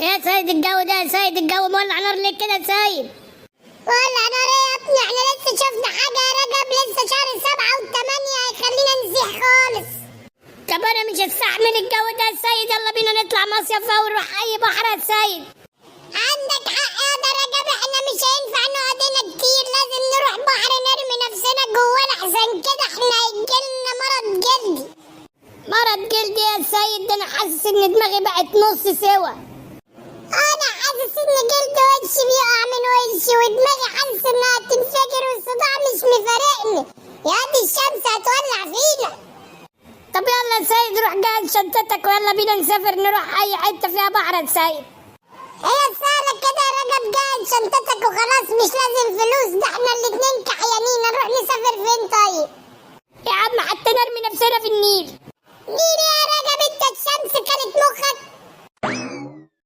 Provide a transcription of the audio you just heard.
يا سيد الجو ده، يا سيد الجو مولع نار ليه كده يا سيد؟ ولع نار ايه يا ابني؟ احنا لسه شفنا حاجة يا رجب، لسه شهر 7 و8 هيخلينا نسيح خالص. طب انا مش هستحمل الجو ده يا سيد، يلا بينا نطلع مصيف بقى ونروح اي بحر يا سيد. عندك حق يا ده رجب، احنا مش هينفع نقعد هنا كتير، لازم نروح بحر نرمي نفسنا جوانا، احسن كده احنا هيجيلنا مرض جلدي. مرض جلدي يا سيد؟ ده انا حاسس ان دماغي بقت نص سوا. انا حاسس ان جلد وشي بيقع من وشي، ودماغي حاسس انها تنفجر، والصداع مش مفارقني، يا دي الشمس هتولع فينا. طب يلا يا سيد روح جهز شنطتك ويلا بينا نسافر نروح اي حته فيها بحر يا سيد. هي سهلة كده يا رجب، جهز شنطتك وخلاص، مش لازم فلوس، ده احنا الاتنين كحيانين، نروح نسافر فين طيب؟ يا عم حتى نرمي نفسنا في النيل. مين يا رجب؟ انت الشمس كانت مخك؟